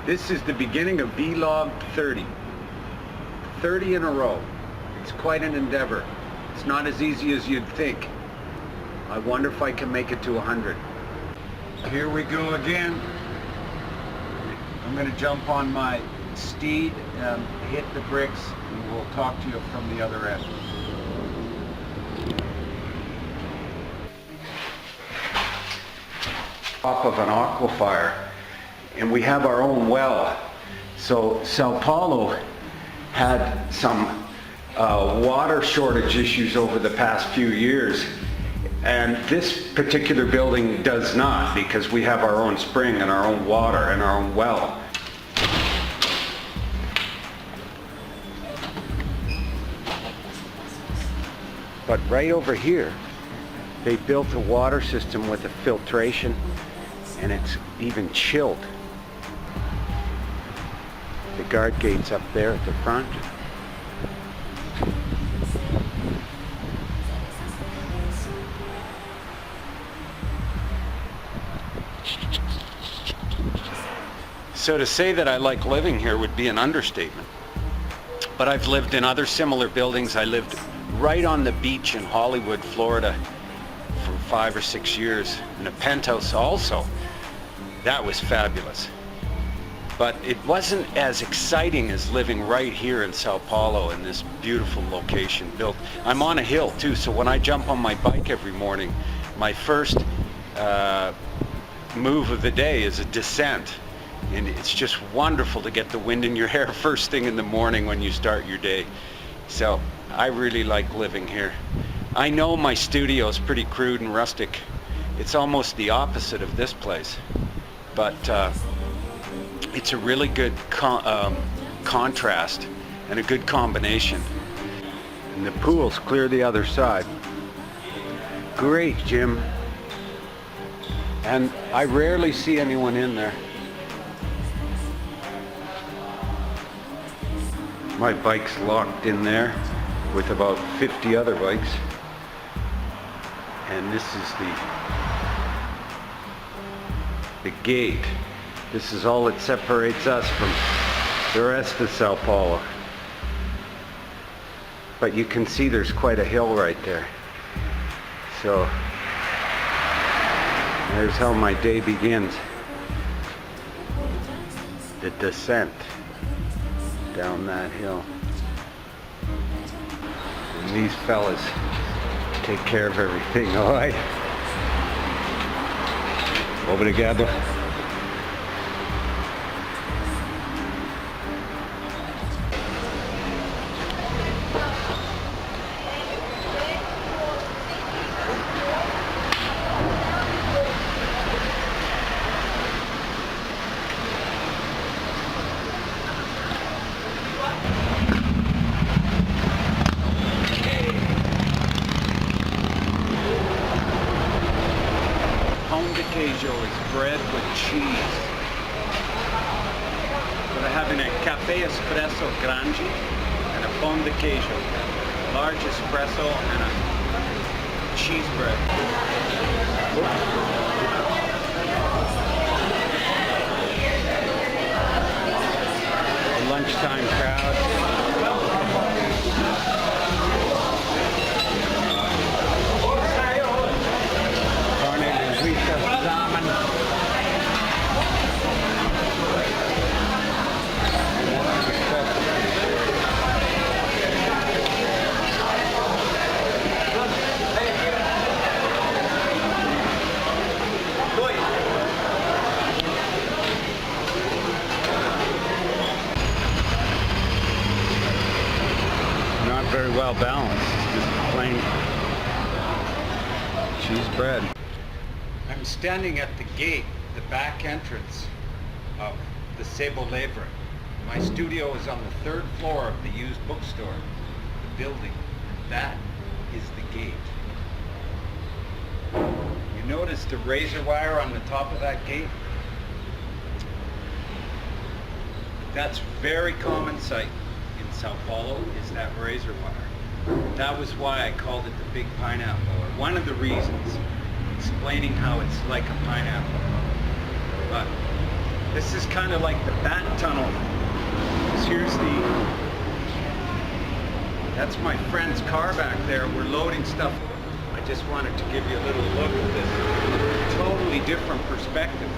This is the beginning of vlog 30. 30 in a row. It's quite an endeavor. It's not as easy as you'd think. I wonder if I can make it to 100. Here we go again. I'm going to jump on my steed and hit the bricks, and we'll talk to you from the other end. Off of an aquifer, and we have our own well. So Sao Paulo had some water shortage issues over the past few years, and this particular building does not, because we have our own spring and our own water and our own well. But right over here, they built a water system with a filtration, and it's even chilled. The guard gate's up there at the front. So to say that I like living here would be an understatement. But I've lived in other similar buildings. I lived right on the beach in Hollywood, Florida for 5 or 6 years in a penthouse also. That was fabulous. But it wasn't as exciting as living right here in Sao Paulo in this beautiful location built. I'm on a hill too, so when I jump on my bike every morning, my first move of the day is a descent. And it's just wonderful to get the wind in your hair first thing in the morning when you start your day. So I really like living here. I know my studio is pretty crude and rustic. It's almost the opposite of this place. But it's a really good contrast and a good combination. And the pool's clear the other side. Great gym. And I rarely see anyone in there. My bike's locked in there with about 50 other bikes. And this is the gate. This is all that separates us from the rest of Sao Paulo. But you can see there's quite a hill right there. So there's how my day begins. The descent down that hill. And these fellas take care of everything, all right? Obrigado. Pão de queijo is bread with cheese. What I have in a cafe espresso grande and a pão de queijo, large espresso and a cheese bread. A lunchtime crowd. Not very well balanced, it's just plain cheese bread. I'm standing at the gate, the back entrance of the Sebo Livre. My studio is on the 3rd floor of the used bookstore, the building. That is the gate. You notice the razor wire on the top of that gate? That's very common sight in Sao Paulo, is that razor wire. That was why I called it the Big Pineapple, or one of the reasons, explaining how it's like a pineapple. But This is kind of like the Bat Tunnel. That's my friend's car back there. We're loading stuff. I just wanted to give you a little look at this totally different perspective.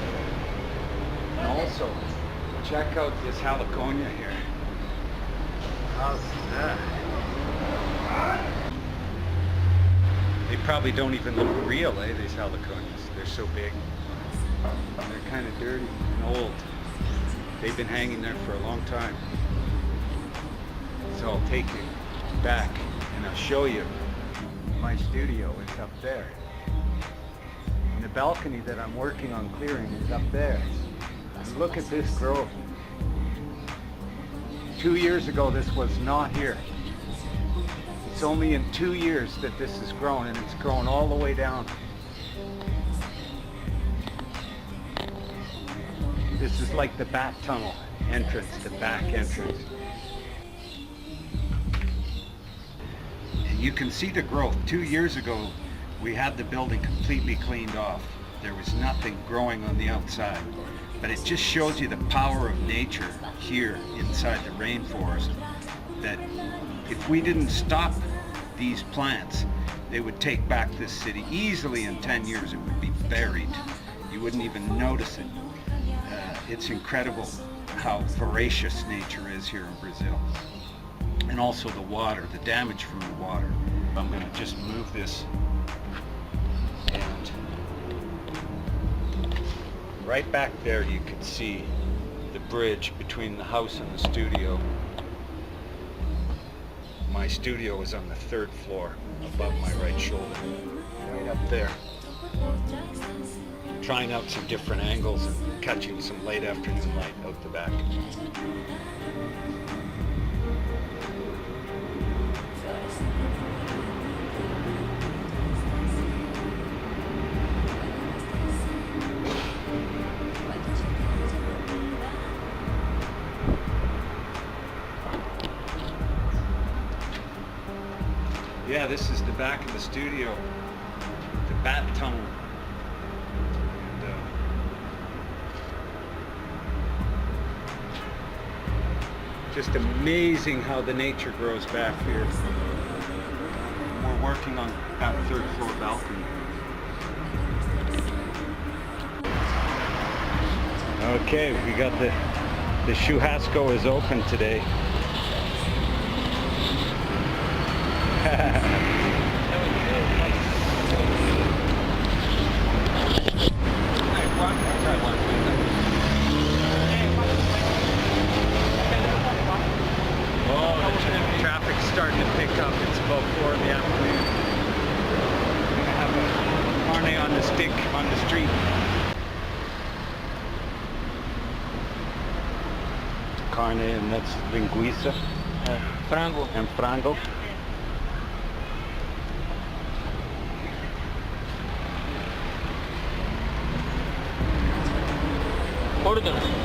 And also, check out this heliconia here. How's that? They probably don't even look real, these heliconias. They're so big. They're kind of dirty and old. They've been hanging there for a long time. So I'll take you back and I'll show you my studio is up there. And the balcony that I'm working on clearing is up there. And look at this growth. 2 years ago this was not here. It's only in 2 years that this has grown, and it's grown all the way down. This is like the Bat Tunnel entrance, the back entrance. And you can see the growth. 2 years ago, we had the building completely cleaned off. There was nothing growing on the outside. But it just shows you the power of nature here inside the rainforest, that if we didn't stop these plants, they would take back this city. Easily in 10 years it would be buried. You wouldn't even notice it. It's incredible how voracious nature is here in Brazil. And also the water, the damage from the water. I'm going to just move this, and right back there you can see the bridge between the house and the studio. My studio is on the 3rd floor above my right shoulder, right up there. Trying out some different angles and catching some late afternoon light out the back. Yeah, this is the back of the studio, the Bat Tunnel. And, just amazing how the nature grows back here. We're working on that 3rd floor balcony. Okay, we got the churrasco is open today. Traffic's starting to pick up. It's about 4 in the afternoon. We're gonna have a carne on the stick on the street. Carne, and that's linguiça. Frango. And frango. Orders.